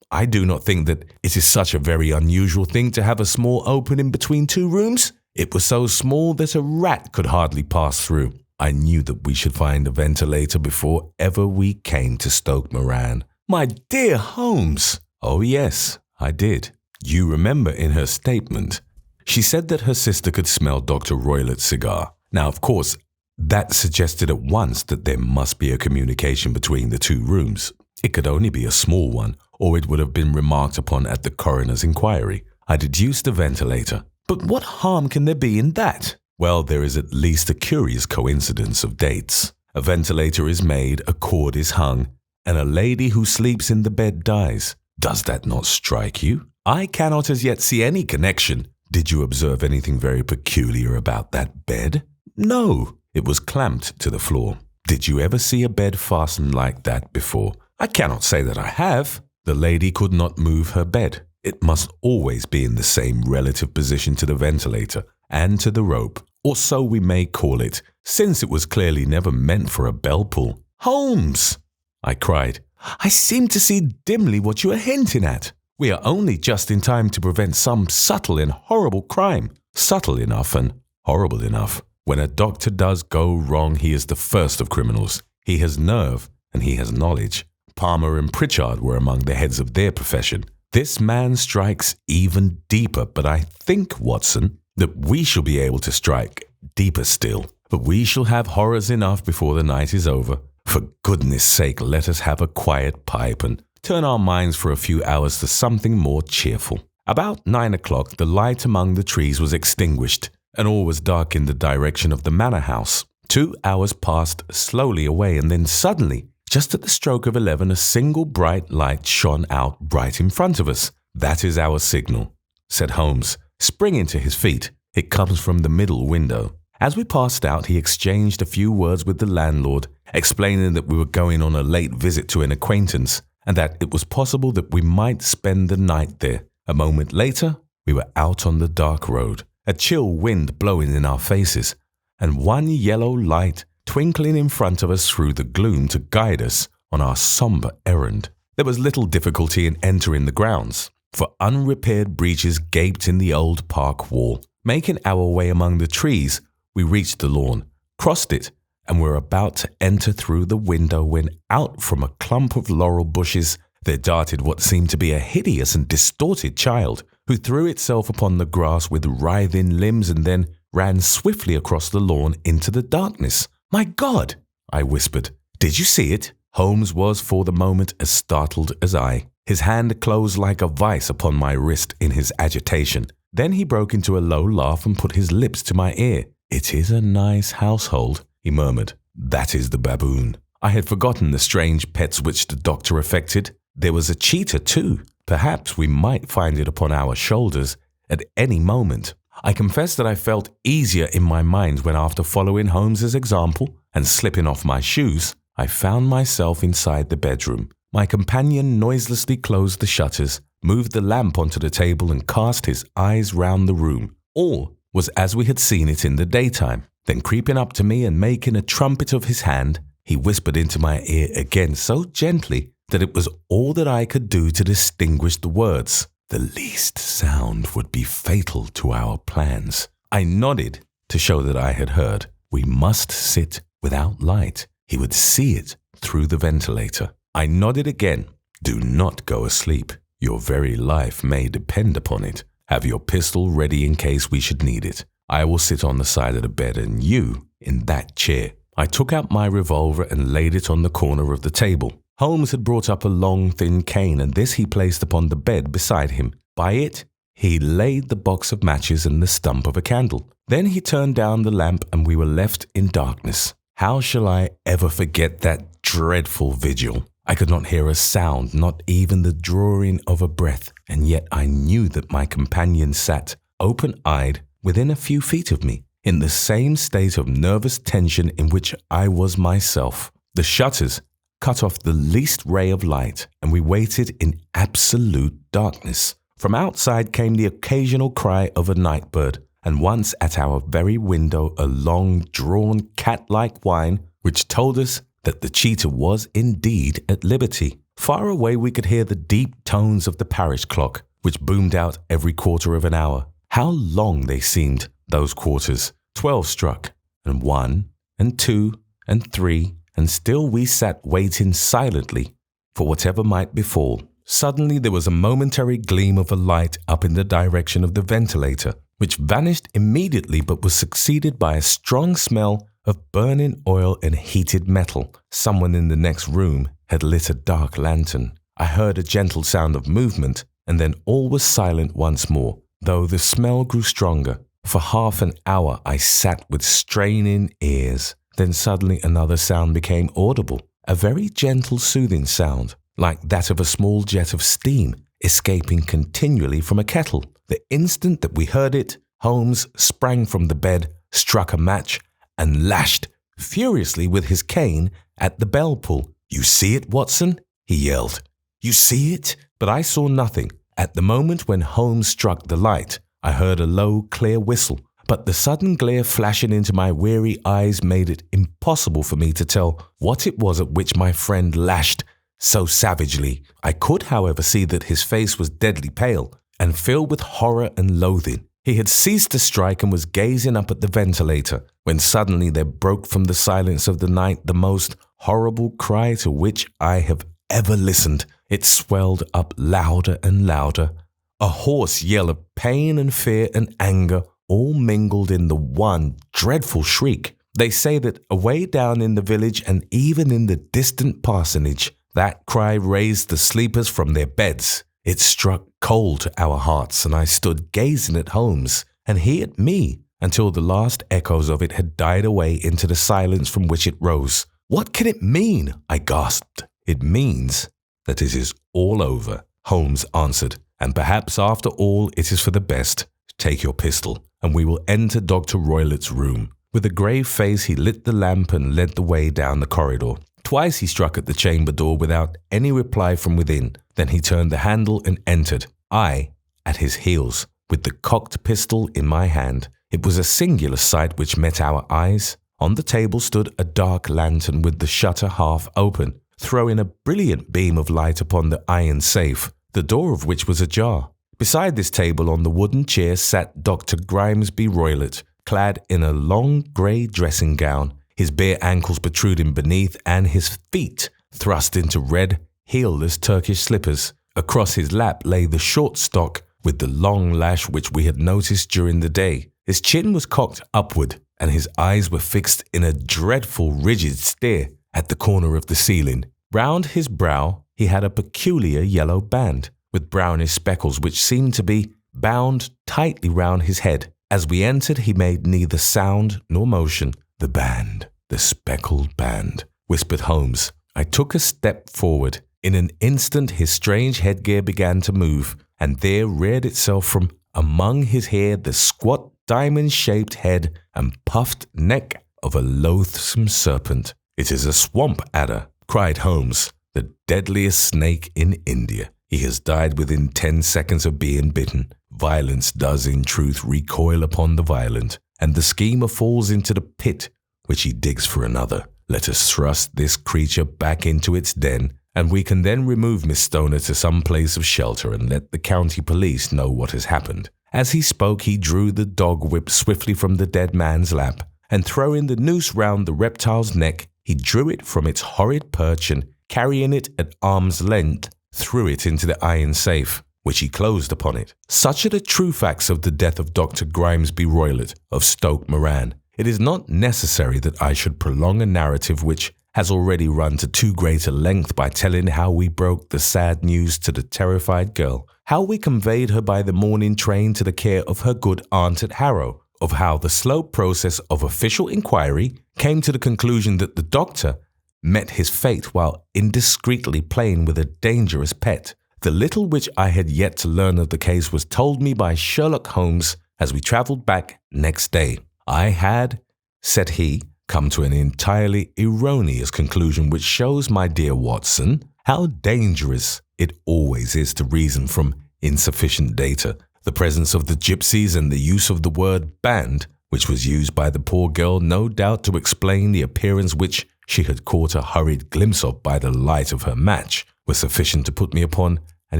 I do not think that it is such a very unusual thing to have a small opening between two rooms. It was so small that a rat could hardly pass through." "I knew that we should find a ventilator before ever we came to Stoke Moran." "My dear Holmes!" "Oh yes, I did. You remember in her statement, she said that her sister could smell Dr. Roylott's cigar. Now, of course, that suggested at once that there must be a communication between the two rooms. It could only be a small one, or it would have been remarked upon at the coroner's inquiry. I deduced a ventilator." "But what harm can there be in that?" "Well, there is at least a curious coincidence of dates. A ventilator is made, a cord is hung, and a lady who sleeps in the bed dies. Does that not strike you?" "I cannot as yet see any connection." "Did you observe anything very peculiar about that bed?" "No." "It was clamped to the floor. Did you ever see a bed fastened like that before?" "I cannot say that I have." "The lady could not move her bed. It must always be in the same relative position to the ventilator and to the rope, or so we may call it, since it was clearly never meant for a bell pull." "Holmes!" I cried, "I seem to see dimly what you are hinting at. We are only just in time to prevent some subtle and horrible crime." "Subtle enough and horrible enough. When a doctor does go wrong, he is the first of criminals. He has nerve and he has knowledge. Palmer and Pritchard were among the heads of their profession. This man strikes even deeper, but I think, Watson, that we shall be able to strike deeper still. But we shall have horrors enough before the night is over. For goodness sake, let us have a quiet pipe and turn our minds for a few hours to something more cheerful." About 9 o'clock, the light among the trees was extinguished, and all was dark in the direction of the manor house. 2 hours passed slowly away, and then suddenly, just at the stroke of 11, a single bright light shone out right in front of us. "That is our signal," said Holmes, springing to his feet. "It comes from the middle window." As we passed out, he exchanged a few words with the landlord, explaining that we were going on a late visit to an acquaintance, and that it was possible that we might spend the night there. A moment later, we were out on the dark road, a chill wind blowing in our faces, and one yellow light twinkling in front of us through the gloom to guide us on our sombre errand. There was little difficulty in entering the grounds, for unrepaired breaches gaped in the old park wall. Making our way among the trees, we reached the lawn, crossed it, and were about to enter through the window when out from a clump of laurel bushes there darted what seemed to be a hideous and distorted child, who threw itself upon the grass with writhing limbs and then ran swiftly across the lawn into the darkness. "My God!" I whispered. "Did you see it?" Holmes was for the moment as startled as I. His hand closed like a vice upon my wrist in his agitation. Then he broke into a low laugh and put his lips to my ear. "It is a nice household," he murmured. "That is the baboon." I had forgotten the strange pets which the doctor affected. There was a cheetah too. Perhaps we might find it upon our shoulders at any moment. I confess that I felt easier in my mind when, after following Holmes's example and slipping off my shoes, I found myself inside the bedroom. My companion noiselessly closed the shutters, moved the lamp onto the table and cast his eyes round the room. All was as we had seen it in the daytime. Then creeping up to me and making a trumpet of his hand, he whispered into my ear again so gently that it was all that I could do to distinguish the words. "The least sound would be fatal to our plans." I nodded to show that I had heard. "We must sit without light. He would see it through the ventilator." I nodded again. "Do not go asleep. Your very life may depend upon it. Have your pistol ready in case we should need it. I will sit on the side of the bed and you in that chair." I took out my revolver and laid it on the corner of the table. Holmes had brought up a long, thin cane, and this he placed upon the bed beside him. By it, he laid the box of matches and the stump of a candle. Then he turned down the lamp and we were left in darkness. How shall I ever forget that dreadful vigil? I could not hear a sound, not even the drawing of a breath, and yet I knew that my companion sat, open-eyed, within a few feet of me, in the same state of nervous tension in which I was myself. The shutters cut off the least ray of light, and we waited in absolute darkness. From outside came the occasional cry of a night bird, and once at our very window a long-drawn cat-like whine which told us that the cheetah was indeed at liberty. Far away we could hear the deep tones of the parish clock, which boomed out every quarter of an hour. How long they seemed, those quarters. 12 struck, and 1, and 2, and 3, and still we sat waiting silently for whatever might befall. Suddenly there was a momentary gleam of a light up in the direction of the ventilator, which vanished immediately but was succeeded by a strong smell of burning oil and heated metal. Someone in the next room had lit a dark lantern. I heard a gentle sound of movement, and then all was silent once more, though the smell grew stronger. For half an hour I sat with straining ears. Then suddenly another sound became audible, a very gentle, soothing sound, like that of a small jet of steam escaping continually from a kettle. The instant that we heard it, Holmes sprang from the bed, struck a match, and lashed furiously with his cane at the bell pull. "You see it, Watson?" he yelled. "You see it?" But I saw nothing. At the moment when Holmes struck the light, I heard a low, clear whistle, but the sudden glare flashing into my weary eyes made it impossible for me to tell what it was at which my friend lashed so savagely. I could, however, see that his face was deadly pale and filled with horror and loathing. He had ceased to strike and was gazing up at the ventilator, when suddenly there broke from the silence of the night the most horrible cry to which I have ever listened. It swelled up louder and louder, a hoarse yell of pain and fear and anger, all mingled in the one dreadful shriek. They say that away down in the village and even in the distant parsonage, that cry raised the sleepers from their beds. It struck cold to our hearts, and I stood gazing at Holmes, and he at me, until the last echoes of it had died away into the silence from which it rose. "What can it mean?" I gasped. "It means that it is all over," Holmes answered, "and perhaps after all it is for the best. Take your pistol, and we will enter Dr. Roylett's room." With a grave face he lit the lamp and led the way down the corridor. Twice he struck at the chamber door without any reply from within. Then he turned the handle and entered, I at his heels, with the cocked pistol in my hand. It was a singular sight which met our eyes. On the table stood a dark lantern with the shutter half open, throwing a brilliant beam of light upon the iron safe, the door of which was ajar. Beside this table on the wooden chair sat Dr. Grimesby Roylett, clad in a long grey dressing gown, his bare ankles protruding beneath and his feet thrust into red, heelless Turkish slippers. Across his lap lay the short stock with the long lash which we had noticed during the day. His chin was cocked upward, and his eyes were fixed in a dreadful rigid stare at the corner of the ceiling. Round his brow he had a peculiar yellow band, with brownish speckles which seemed to be bound tightly round his head. As we entered he made neither sound nor motion. "The band, the speckled band," whispered Holmes. I took a step forward. In an instant his strange headgear began to move, and there reared itself from among his hair the squat diamond-shaped head and puffed neck of a loathsome serpent. "It is a swamp adder," cried Holmes, "the deadliest snake in India. He has died within 10 seconds of being bitten. Violence does in truth recoil upon the violent, and the schemer falls into the pit which he digs for another. Let us thrust this creature back into its den, and we can then remove Miss Stoner to some place of shelter and let the county police know what has happened." As he spoke, he drew the dog whip swiftly from the dead man's lap, and throwing the noose round the reptile's neck, he drew it from its horrid perch and, carrying it at arm's length, threw it into the iron safe, which he closed upon it. Such are the true facts of the death of Dr. Grimesby Roylott of Stoke Moran. It is not necessary that I should prolong a narrative which has already run to too great a length by telling how we broke the sad news to the terrified girl, how we conveyed her by the morning train to the care of her good aunt at Harrow, of how the slow process of official inquiry came to the conclusion that the doctor met his fate while indiscreetly playing with a dangerous pet. The little which I had yet to learn of the case was told me by Sherlock Holmes as we travelled back next day. "I had," said he, "come to an entirely erroneous conclusion which shows, my dear Watson, how dangerous it always is to reason from insufficient data. The presence of the gypsies and the use of the word band, which was used by the poor girl no doubt to explain the appearance which she had caught a hurried glimpse of by the light of her match, was sufficient to put me upon an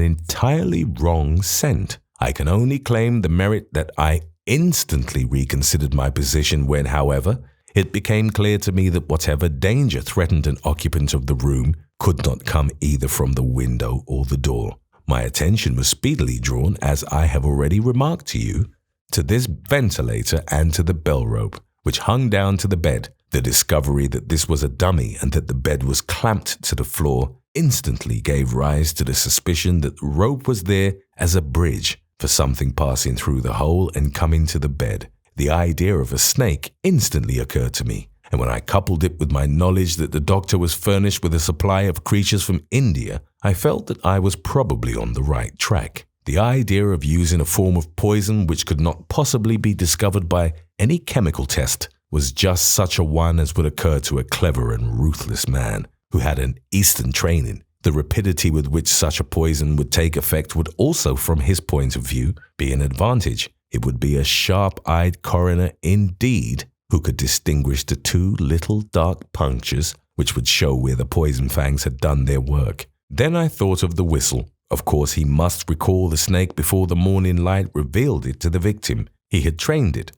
entirely wrong scent. I can only claim the merit that I instantly reconsidered my position when, however, it became clear to me that whatever danger threatened an occupant of the room could not come either from the window or the door. My attention was speedily drawn, as I have already remarked to you, to this ventilator and to the bell rope, which hung down to the bed. The discovery that this was a dummy and that the bed was clamped to the floor instantly gave rise to the suspicion that the rope was there as a bridge for something passing through the hole and coming to the bed. The idea of a snake instantly occurred to me, and when I coupled it with my knowledge that the doctor was furnished with a supply of creatures from India, I felt that I was probably on the right track. The idea of using a form of poison which could not possibly be discovered by any chemical test was just such a one as would occur to a clever and ruthless man who had an Eastern training. The rapidity with which such a poison would take effect would also, from his point of view, be an advantage. It would be a sharp-eyed coroner indeed who could distinguish the 2 little dark punctures which would show where the poison fangs had done their work. Then I thought of the whistle. Of course, he must recall the snake before the morning light revealed it to the victim. He had trained it,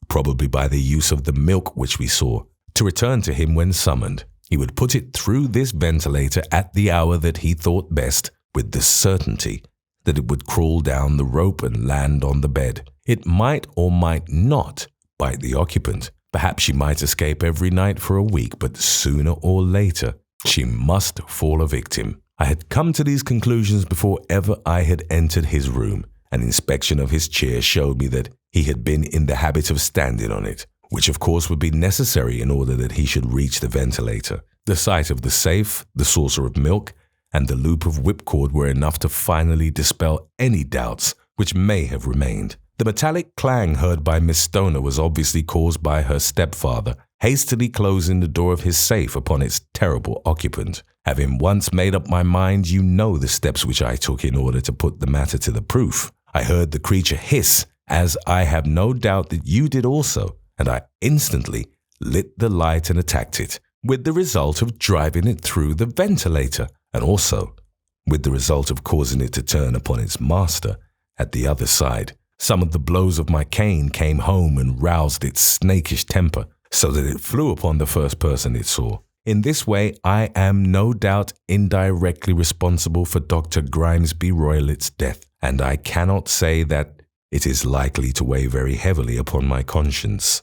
probably by the use of the milk which we saw, to return to him when summoned. He would put it through this ventilator at the hour that he thought best, with the certainty that it would crawl down the rope and land on the bed. It might or might not bite the occupant. Perhaps she might escape every night for a week, but sooner or later she must fall a victim. I had come to these conclusions before ever I had entered his room. An inspection of his chair showed me that he had been in the habit of standing on it, which of course would be necessary in order that he should reach the ventilator. The sight of the safe, the saucer of milk, and the loop of whipcord were enough to finally dispel any doubts which may have remained. The metallic clang heard by Miss Stoner was obviously caused by her stepfather hastily closing the door of his safe upon its terrible occupant. Having once made up my mind, you know the steps which I took in order to put the matter to the proof. I heard the creature hiss, as I have no doubt that you did also, and I instantly lit the light and attacked it, with the result of driving it through the ventilator, and also with the result of causing it to turn upon its master at the other side. Some of the blows of my cane came home and roused its snakish temper, so that it flew upon the first person it saw. In this way, I am no doubt indirectly responsible for Dr. Grimesby Roylett's death, and I cannot say that it is likely to weigh very heavily upon my conscience.